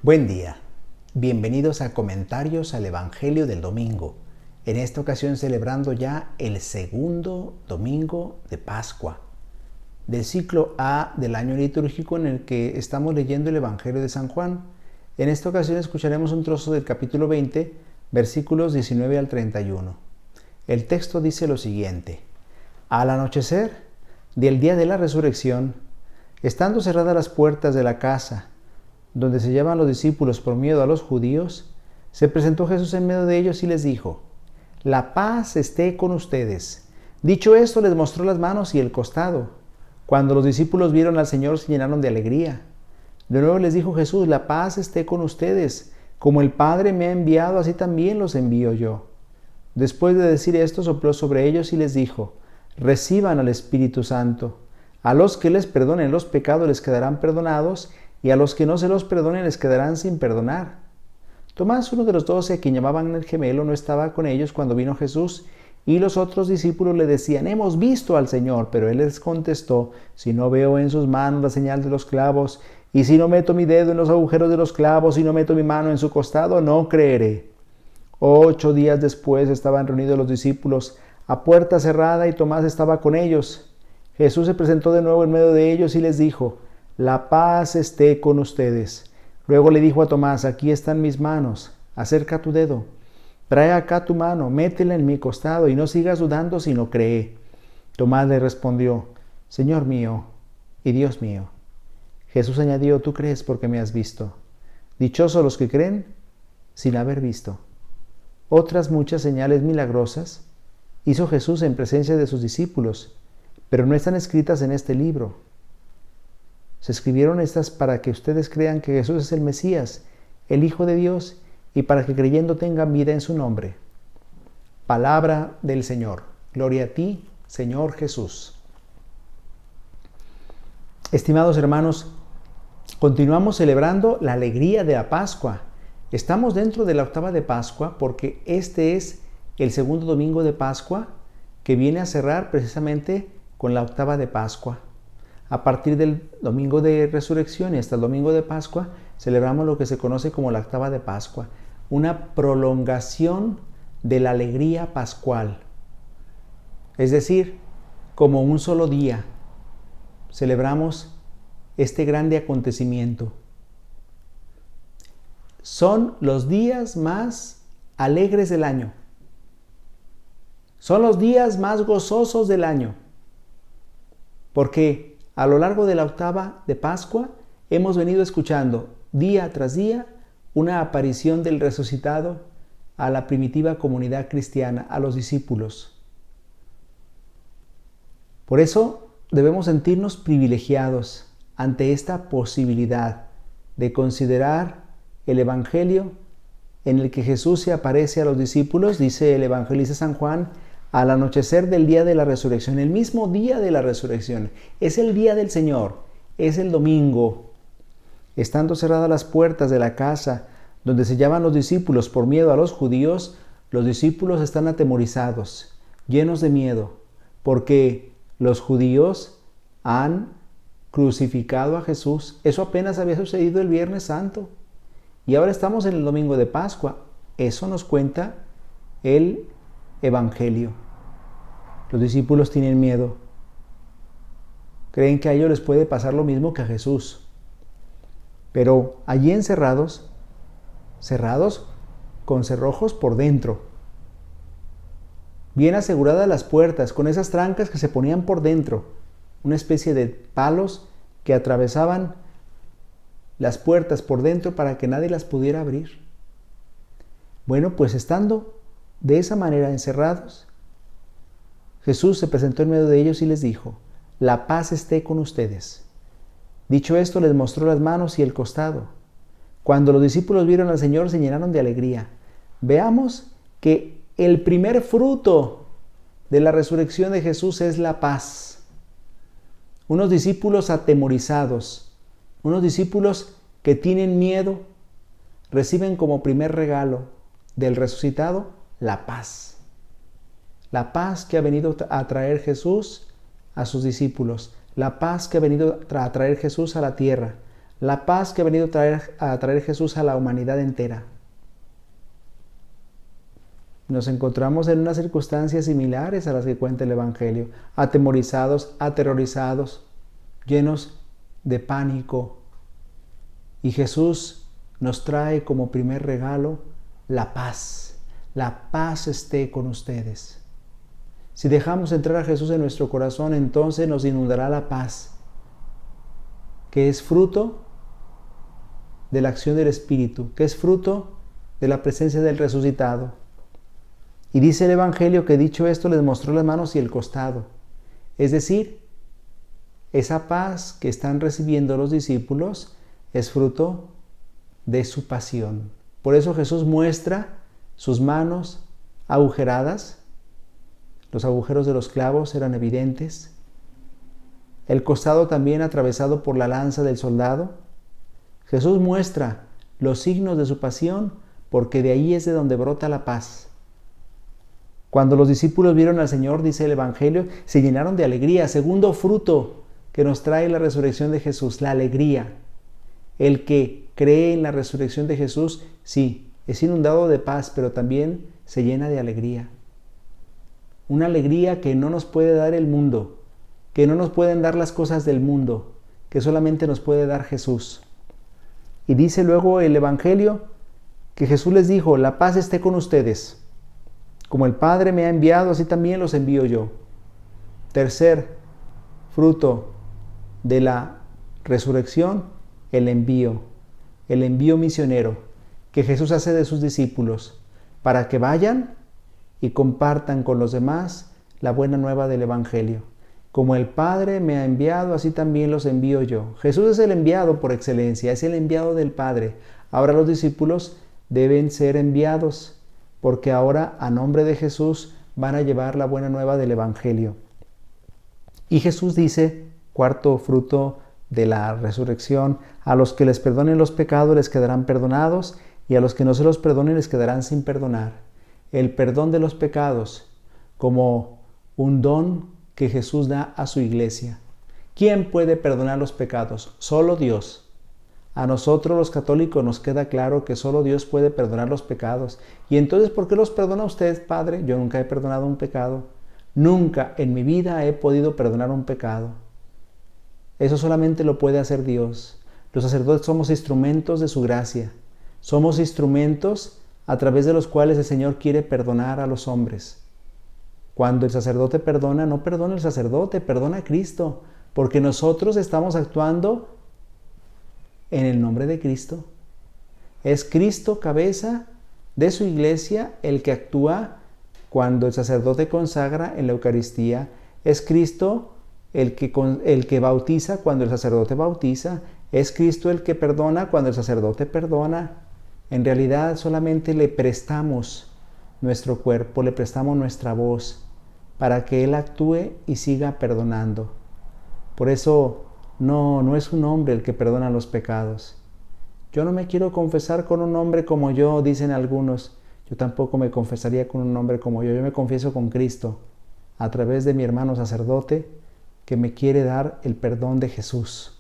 Buen día, bienvenidos a Comentarios al Evangelio del Domingo, en esta ocasión celebrando ya el segundo domingo de Pascua, del ciclo A del año litúrgico en el que estamos leyendo el Evangelio de San Juan. En esta ocasión escucharemos un trozo del capítulo 20, versículos 19 al 31. El texto dice lo siguiente: Al anochecer del día de la resurrección, estando cerradas las puertas de la casa, donde se hallaban los discípulos por miedo a los judíos, se presentó Jesús en medio de ellos y les dijo: La paz esté con ustedes. Dicho esto, les mostró las manos y el costado. Cuando los discípulos vieron al Señor, se llenaron de alegría. De nuevo les dijo Jesús: La paz esté con ustedes. Como el Padre me ha enviado, así también los envío yo. Después de decir esto, sopló sobre ellos y les dijo: Reciban al Espíritu Santo. A los que les perdonen los pecados les quedarán perdonados, y a los que no se los perdonen les quedarán sin perdonar. Tomás, uno de los 12, a quien llamaban el gemelo, no estaba con ellos cuando vino Jesús, y los otros discípulos le decían: Hemos visto al Señor. Pero él les contestó: Si no veo en sus manos la señal de los clavos, y si no meto mi dedo en los agujeros de los clavos, y no meto mi mano en su costado, no creeré. 8 días después estaban reunidos los discípulos a puerta cerrada, y Tomás estaba con ellos. Jesús se presentó de nuevo en medio de ellos y les dijo: La paz esté con ustedes. Luego le dijo a Tomás: Aquí están mis manos, acerca tu dedo. Trae acá tu mano, métela en mi costado, y no sigas dudando, sino cree. Tomás le respondió: Señor mío y Dios mío. Jesús añadió: Tú crees porque me has visto. Dichosos los que creen sin haber visto. Otras muchas señales milagrosas hizo Jesús en presencia de sus discípulos, pero no están escritas en este libro. Se escribieron estas para que ustedes crean que Jesús es el Mesías, el Hijo de Dios, y para que creyendo tengan vida en su nombre. Palabra del Señor. Gloria a ti, Señor Jesús. Estimados hermanos, continuamos celebrando la alegría de la Pascua. Estamos dentro de la octava de Pascua porque este es el segundo domingo de Pascua que viene a cerrar precisamente con la octava de Pascua. A partir del domingo de resurrección y hasta el domingo de Pascua, celebramos lo que se conoce como la octava de Pascua, una prolongación de la alegría pascual. Es decir, como un solo día, celebramos este grande acontecimiento. Son los días más alegres del año. Son los días más gozosos del año. Porque a lo largo de la octava de Pascua hemos venido escuchando día tras día una aparición del resucitado a la primitiva comunidad cristiana, a los discípulos. Por eso debemos sentirnos privilegiados ante esta posibilidad de considerar el Evangelio en el que Jesús se aparece a los discípulos, dice el evangelista San Juan, al anochecer del día de la resurrección, el mismo día de la resurrección. Es el día del Señor, es el domingo. Estando cerradas las puertas de la casa donde se hallaban los discípulos por miedo a los judíos, los discípulos están atemorizados, llenos de miedo, porque los judíos han crucificado a Jesús. Eso apenas había sucedido el Viernes Santo. Y ahora estamos en el domingo de Pascua. Eso nos cuenta el Evangelio. Los discípulos tienen miedo. Creen que a ellos les puede pasar lo mismo que a Jesús. Pero allí encerrados, cerrados con cerrojos por dentro, bien aseguradas las puertas, con esas trancas que se ponían por dentro, una especie de palos que atravesaban las puertas por dentro para que nadie las pudiera abrir. Bueno, pues estando de esa manera encerrados, Jesús se presentó en medio de ellos y les dijo: La paz esté con ustedes. Dicho esto, les mostró las manos y el costado. Cuando los discípulos vieron al Señor, se llenaron de alegría. Veamos que el primer fruto de la resurrección de Jesús es la paz. Unos discípulos atemorizados, unos discípulos que tienen miedo, reciben como primer regalo del resucitado la paz. La paz que ha venido a traer Jesús a sus discípulos. La paz que ha venido a traer Jesús a la tierra. la paz que ha venido a traer Jesús a la humanidad entera. Nos encontramos en unas circunstancias similares a las que cuenta el Evangelio, atemorizados, aterrorizados, llenos de pánico. Y Jesús nos trae como primer regalo la paz. La paz esté con ustedes. Si dejamos entrar a Jesús en nuestro corazón, entonces nos inundará la paz, que es fruto de la acción del Espíritu, que es fruto de la presencia del resucitado. Y dice el Evangelio que dicho esto les mostró las manos y el costado. Es decir, esa paz que están recibiendo los discípulos es fruto de su pasión. Por eso Jesús muestra sus manos agujeradas. Los agujeros de los clavos eran evidentes. El costado también atravesado por la lanza del soldado. Jesús muestra los signos de su pasión porque de ahí es de donde brota la paz. Cuando los discípulos vieron al Señor, dice el Evangelio, se llenaron de alegría. Segundo fruto que nos trae la resurrección de Jesús, la alegría. El que cree en la resurrección de Jesús, sí, es inundado de paz, pero también se llena de alegría. Una alegría que no nos puede dar el mundo, que no nos pueden dar las cosas del mundo, que solamente nos puede dar Jesús. Y dice luego el Evangelio que Jesús les dijo, la paz esté con ustedes. Como el Padre me ha enviado, así también los envío yo. Tercer fruto de la resurrección, el envío misionero que Jesús hace de sus discípulos para que vayan y compartan con los demás la buena nueva del Evangelio. Como el Padre me ha enviado, así también los envío yo. Jesús es el enviado por excelencia, es el enviado del Padre. Ahora los discípulos deben ser enviados, porque ahora a nombre de Jesús van a llevar la buena nueva del Evangelio. Y Jesús dice, cuarto fruto de la resurrección, a los que les perdonen los pecados les quedarán perdonados, y a los que no se los perdonen les quedarán sin perdonar. El perdón de los pecados como un don que Jesús da a su iglesia. ¿Quién puede perdonar los pecados? Solo Dios. A nosotros los católicos nos queda claro que solo Dios puede perdonar los pecados. Y entonces, ¿por qué los perdona usted, Padre? Yo nunca he perdonado un pecado. Nunca en mi vida he podido perdonar un pecado. Eso solamente lo puede hacer Dios. Los sacerdotes somos instrumentos de su gracia. Somos instrumentos a través de los cuales el Señor quiere perdonar a los hombres. Cuando el sacerdote perdona, no perdona el sacerdote, perdona a Cristo, porque nosotros estamos actuando en el nombre de Cristo. Es Cristo, cabeza de su iglesia, el que actúa cuando el sacerdote consagra en la Eucaristía. Es Cristo el que bautiza cuando el sacerdote bautiza. Es Cristo el que perdona cuando el sacerdote perdona. En realidad solamente le prestamos nuestro cuerpo, le prestamos nuestra voz para que Él actúe y siga perdonando. Por eso no es un hombre el que perdona los pecados. Yo no me quiero confesar con un hombre como yo, dicen algunos. Yo tampoco me confesaría con un hombre como yo. Yo me confieso con Cristo, a través de mi hermano sacerdote, que me quiere dar el perdón de Jesús.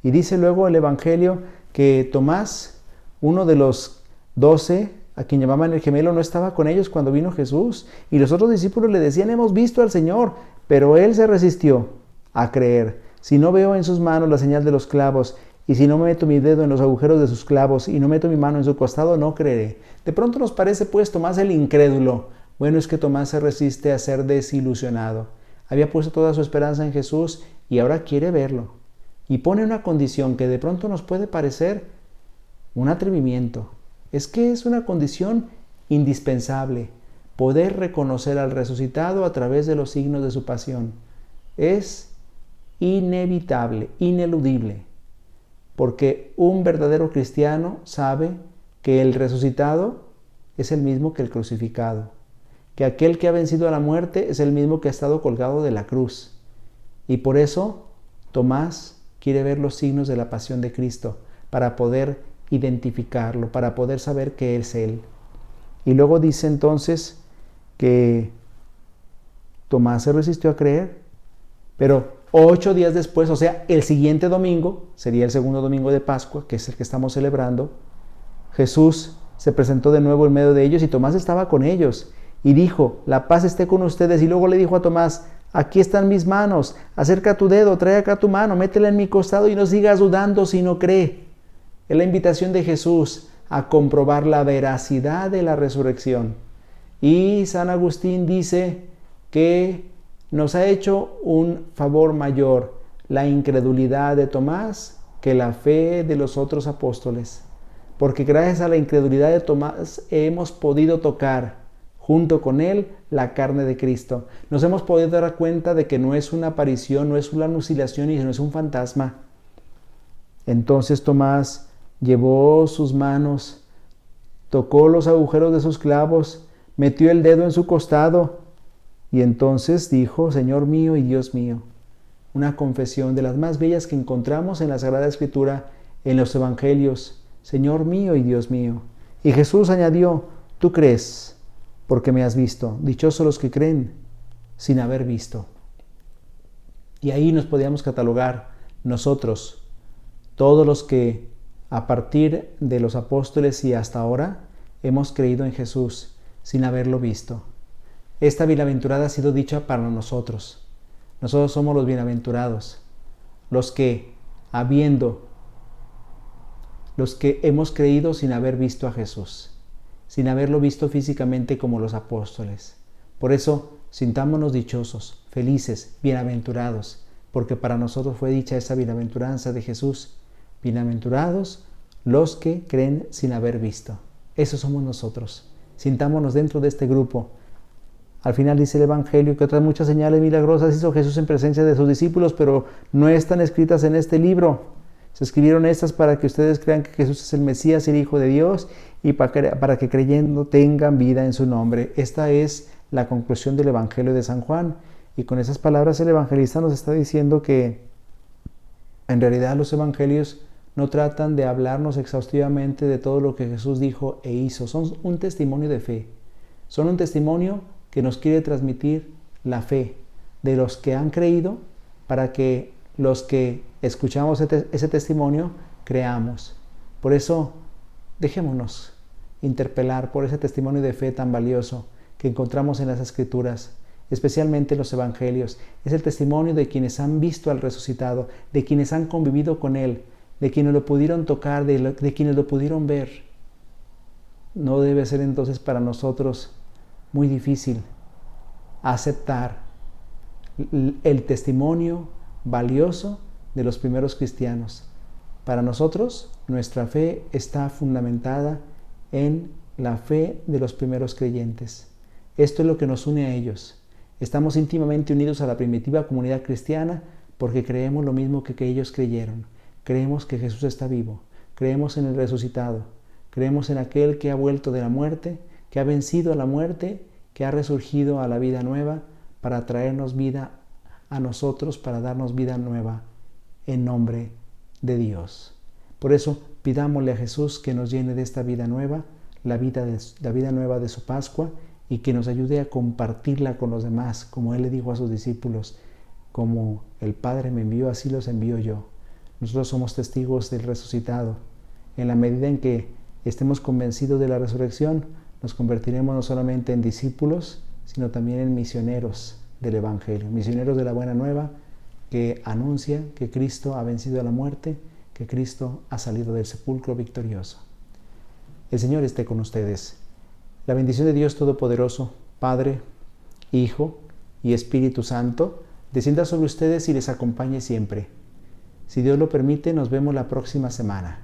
Y dice luego el Evangelio que Tomás, uno de los 12, a quien llamaban el gemelo, no estaba con ellos cuando vino Jesús. Y los otros discípulos le decían, hemos visto al Señor, pero él se resistió a creer. Si no veo en sus manos la señal de los clavos, y si no meto mi dedo en los agujeros de sus clavos, y no meto mi mano en su costado, no creeré. De pronto nos parece pues Tomás el incrédulo. Bueno, es que Tomás se resiste a ser desilusionado. Había puesto toda su esperanza en Jesús y ahora quiere verlo. Y pone una condición que de pronto nos puede parecer un atrevimiento. Es que es una condición indispensable, poder reconocer al resucitado a través de los signos de su pasión. Es inevitable, ineludible, porque un verdadero cristiano sabe que el resucitado es el mismo que el crucificado, que aquel que ha vencido a la muerte es el mismo que ha estado colgado de la cruz. Y por eso Tomás quiere ver los signos de la pasión de Cristo, para poder identificarlo, para poder saber que es Él. Y luego dice entonces que Tomás se resistió a creer, pero 8 días después, o sea, el siguiente domingo, sería el segundo domingo de Pascua, que es el que estamos celebrando, Jesús se presentó de nuevo en medio de ellos y Tomás estaba con ellos y dijo, la paz esté con ustedes. Y luego le dijo a Tomás, aquí están mis manos, acerca tu dedo, trae acá tu mano, métela en mi costado y no sigas dudando si no cree. Es la invitación de Jesús a comprobar la veracidad de la resurrección. Y San Agustín dice que nos ha hecho un favor mayor la incredulidad de Tomás que la fe de los otros apóstoles. Porque gracias a la incredulidad de Tomás hemos podido tocar junto con él la carne de Cristo. Nos hemos podido dar cuenta de que no es una aparición, no es una alucinación y no es un fantasma. Entonces Tomás llevó sus manos, tocó los agujeros de sus clavos, metió el dedo en su costado y entonces dijo, Señor mío y Dios mío. Una confesión de las más bellas que encontramos en la Sagrada Escritura, en los Evangelios. Señor mío y Dios mío. Y Jesús añadió, tú crees porque me has visto. Dichosos los que creen sin haber visto. Y ahí nos podíamos catalogar nosotros, todos los que a partir de los apóstoles y hasta ahora hemos creído en Jesús sin haberlo visto. Esta bienaventurada ha sido dicha para nosotros. Nosotros somos los bienaventurados, los que hemos creído sin haber visto a Jesús, sin haberlo visto físicamente como los apóstoles. Por eso, sintámonos dichosos, felices, bienaventurados, porque para nosotros fue dicha esa bienaventuranza de Jesús. Bienaventurados los que creen sin haber visto. Esos somos nosotros. Sintámonos dentro de este grupo. Al final dice el Evangelio que otras muchas señales milagrosas hizo Jesús en presencia de sus discípulos, pero no están escritas en este libro. Se escribieron estas para que ustedes crean que Jesús es el Mesías, el Hijo de Dios, y para que creyendo tengan vida en su nombre. Esta es la conclusión del Evangelio de San Juan. Y con esas palabras el evangelista nos está diciendo que en realidad los evangelios no tratan de hablarnos exhaustivamente de todo lo que Jesús dijo e hizo. Son un testimonio de fe. Son un testimonio que nos quiere transmitir la fe de los que han creído para que los que escuchamos ese testimonio creamos. Por eso, dejémonos interpelar por ese testimonio de fe tan valioso que encontramos en las Escrituras, especialmente en los Evangelios. Es el testimonio de quienes han visto al resucitado, de quienes han convivido con Él, de quienes lo pudieron tocar, de quienes lo pudieron ver. No debe ser entonces para nosotros muy difícil aceptar el testimonio valioso de los primeros cristianos. Para nosotros, nuestra fe está fundamentada en la fe de los primeros creyentes. Esto es lo que nos une a ellos. Estamos íntimamente unidos a la primitiva comunidad cristiana porque creemos lo mismo que ellos creyeron. Creemos que Jesús está vivo. Creemos en el resucitado. Creemos en aquel que ha vuelto de la muerte, que ha vencido a la muerte, que ha resurgido a la vida nueva para traernos vida a nosotros, para darnos vida nueva en nombre de Dios. Por eso pidámosle a Jesús que nos llene de esta vida nueva, la vida nueva de su Pascua, y que nos ayude a compartirla con los demás, como Él le dijo a sus discípulos, como el Padre me envió, así los envío yo. Nosotros somos testigos del resucitado. En la medida en que estemos convencidos de la resurrección, nos convertiremos no solamente en discípulos, sino también en misioneros del Evangelio, misioneros de la buena nueva que anuncia que Cristo ha vencido a la muerte, que Cristo ha salido del sepulcro victorioso. El Señor esté con ustedes. La bendición de Dios Todopoderoso, Padre, Hijo y Espíritu Santo, descienda sobre ustedes y les acompañe siempre. Si Dios lo permite, nos vemos la próxima semana.